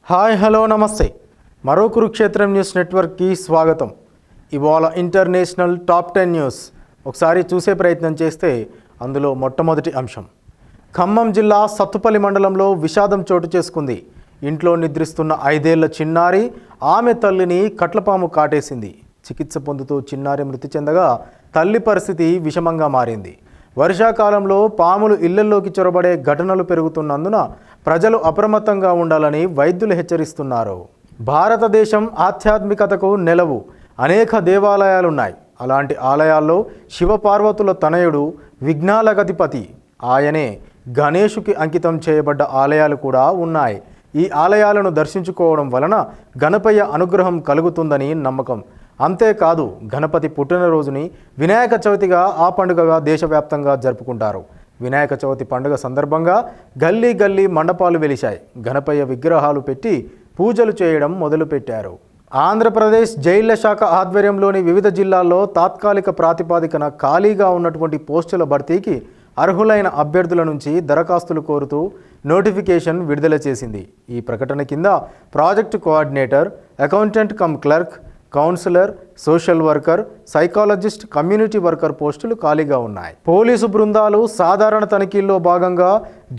Hi hello నమస్తే మరో కురుక్షేత్రం news నెట్వర్క్కి స్వాగతం. ఇవాళ ఇంటర్నేషనల్ టాప్ 10 న్యూస్ ఒకసారి చూసే ప్రయత్నం చేస్తే అందులో మొట్టమొదటి అంశం, ఖమ్మం జిల్లా సత్తుపల్లి మండలంలో విషాదం చోటు చేసుకుంది. ఇంట్లో నిద్రిస్తున్న 5 ఏళ్ల చిన్నారి ఆమె తల్లిని కట్లపాము కాటేసింది. చికిత్స పొందుతూ చిన్నారి మృతి చెందగా తల్లి పరిస్థితి విషమంగా మారింది. వర్షాకాలంలో పాములు ఇళ్లలోకి చొరబడే ఘటనలు పెరుగుతున్నందున ప్రజలు అప్రమత్తంగా ఉండాలని వైద్యులు హెచ్చరిస్తున్నారు. భారతదేశం ఆధ్యాత్మికతకు నెలవు. అనేక దేవాలయాలున్నాయి. అలాంటి ఆలయాల్లో శివపార్వతుల తనయుడు విఘ్నాలగధిపతి ఆయనే గణేశుకి అంకితం చేయబడ్డ ఆలయాలు కూడా ఉన్నాయి. ఈ ఆలయాలను దర్శించుకోవడం వలన గణపయ్య అనుగ్రహం కలుగుతుందని నమ్మకం. అంతేకాదు, గణపతి పుట్టినరోజుని వినాయక చవితిగా ఆ పండుగగా దేశవ్యాప్తంగా జరుపుకుంటారు. వినాయక చవితి పండుగ సందర్భంగా గల్లీ గల్లీ మండపాలు వెలిశాయి. గణపయ్య విగ్రహాలు పెట్టి పూజలు చేయడం మొదలుపెట్టారు. ఆంధ్రప్రదేశ్ జైళ్ల శాఖ ఆధ్వర్యంలోని వివిధ జిల్లాల్లో తాత్కాలిక ప్రాతిపాదికన ఖాళీగా ఉన్నటువంటి పోస్టుల భర్తీకి అర్హులైన అభ్యర్థుల నుంచి దరఖాస్తులు కోరుతూ నోటిఫికేషన్ విడుదల చేసింది. ఈ ప్రకటన కింద project coordinator, accountant cum clerk, counsellor, social worker, psychologist, community worker పోస్టులు ఖాళీగా ఉన్నాయి. పోలీసు బృందాలు సాధారణ తనిఖీల్లో భాగంగా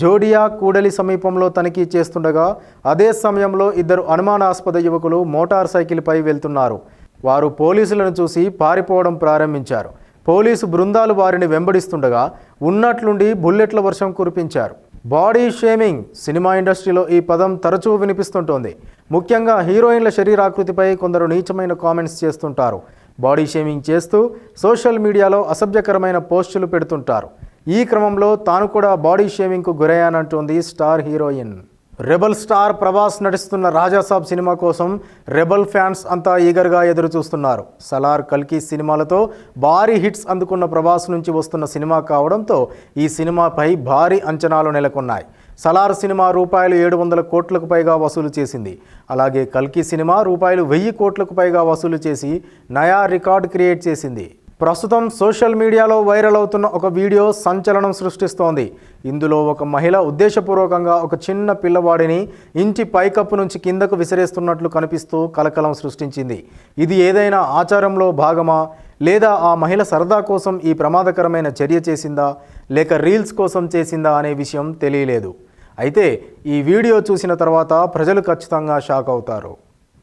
జోడియా కూడలి సమీపంలో తనిఖీ చేస్తుండగా అదే సమయంలో 2 అనుమానాస్పద యువకులు మోటార్ సైకిల్పై వెళ్తున్నారు. వారు పోలీసులను చూసి పారిపోవడం ప్రారంభించారు. పోలీసు బృందాలు వారిని వెంబడిస్తుండగా ఉన్నట్లుండి బుల్లెట్ల వర్షం కురిపించారు. బాడీ షేమింగ్ సినిమా ఇండస్ట్రీలో ఈ పదం తరచూ వినిపిస్తుంటోంది. ముఖ్యంగా హీరోయిన్ల శరీరాకృతిపై కొందరు నీచమైన కామెంట్స్ చేస్తుంటారు. బాడీ షేమింగ్ చేస్తూ సోషల్ మీడియాలో అసభ్యకరమైన పోస్టులు పెడుతుంటారు. ఈ క్రమంలో తాను కూడా బాడీ షేమింగ్కు గురయ్యానంటోంది star heroine. Rebel star Prabhas నటిస్తున్న రాజాసాబ్ సినిమా కోసం రెబల్ ఫ్యాన్స్ అంతా ఈగర్గా ఎదురు చూస్తున్నారు. సలార్, కల్కి సినిమాలతో భారీ హిట్స్ అందుకున్న ప్రభాస్ నుంచి వస్తున్న సినిమా కావడంతో ఈ సినిమాపై భారీ అంచనాలు నెలకొన్నాయి. సలార్ సినిమా ₹700 కోట్లకు పైగా వసూలు చేసింది. అలాగే కల్కి సినిమా ₹1000 కోట్లకు పైగా వసూలు చేసి నయా రికార్డ్ క్రియేట్ చేసింది. ప్రస్తుతం సోషల్ మీడియాలో వైరల్ అవుతున్న ఒక వీడియో సంచలనం సృష్టిస్తోంది. ఇందులో ఒక మహిళ ఉద్దేశపూర్వకంగా ఒక చిన్న పిల్లవాడిని ఇంటి పైకప్పు నుంచి కిందకు విసిరేస్తున్నట్లు కనిపిస్తూ కలకలం సృష్టించింది. ఇది ఏదైనా ఆచారంలో భాగమా, లేదా ఆ మహిళ సరదా కోసం ఈ ప్రమాదకరమైన చర్య చేసిందా, లేక రీల్స్ కోసం చేసిందా అనే విషయం తెలియలేదు. అయితే ఈ వీడియో చూసిన తర్వాత ప్రజలు ఖచ్చితంగా షాక్ అవుతారు.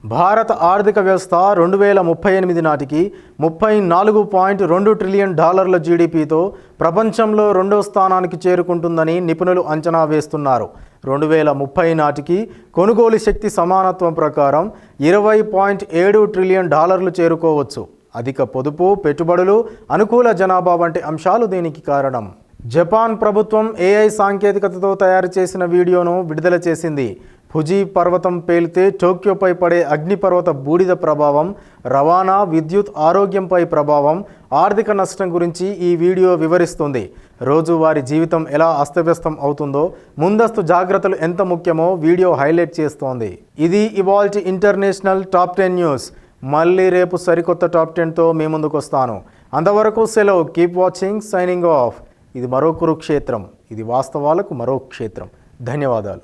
భారత ఆర్థిక వ్యవస్థ 2038 నాటికి $34.2 ట్రిలియన్ జీడీపీతో ప్రపంచంలో 2వ స్థానానికి చేరుకుంటుందని నిపుణులు అంచనా వేస్తున్నారు. 2030 నాటికి కొనుగోలు శక్తి సమానత్వం ప్రకారం $20.7 ట్రిలియన్ చేరుకోవచ్చు. అధిక పొదుపు, పెట్టుబడులు, అనుకూల జనాభా వంటి అంశాలు దీనికి కారణం. జపాన్ ప్రభుత్వం AI సాంకేతికతతో తయారు చేసిన వీడియోను విడుదల చేసింది. ఫుజీ పర్వతం పేలితే టోక్యోపై పడే అగ్నిపర్వత బూడిద ప్రభావం, రవాణా, విద్యుత్, ఆరోగ్యంపై ప్రభావం, ఆర్థిక నష్టం గురించి ఈ వీడియో వివరిస్తుంది. రోజువారీ జీవితం ఎలా అస్తవ్యస్తం అవుతుందో, ముందస్తు జాగ్రత్తలు ఎంత ముఖ్యమో వీడియో హైలైట్ చేస్తోంది. ఇది ఇవాల్టి ఇంటర్నేషనల్ టాప్ 10 న్యూస్. మళ్ళీ రేపు సరికొత్త టాప్ 10తో మీ ముందుకు వస్తాను. అంతవరకు సెలవు. Keep watching. Signing off. ఇది మరో కురుక్షేత్రం. ఇది వాస్తవాలకు మరో క్షేత్రం. ధన్యవాదాలు.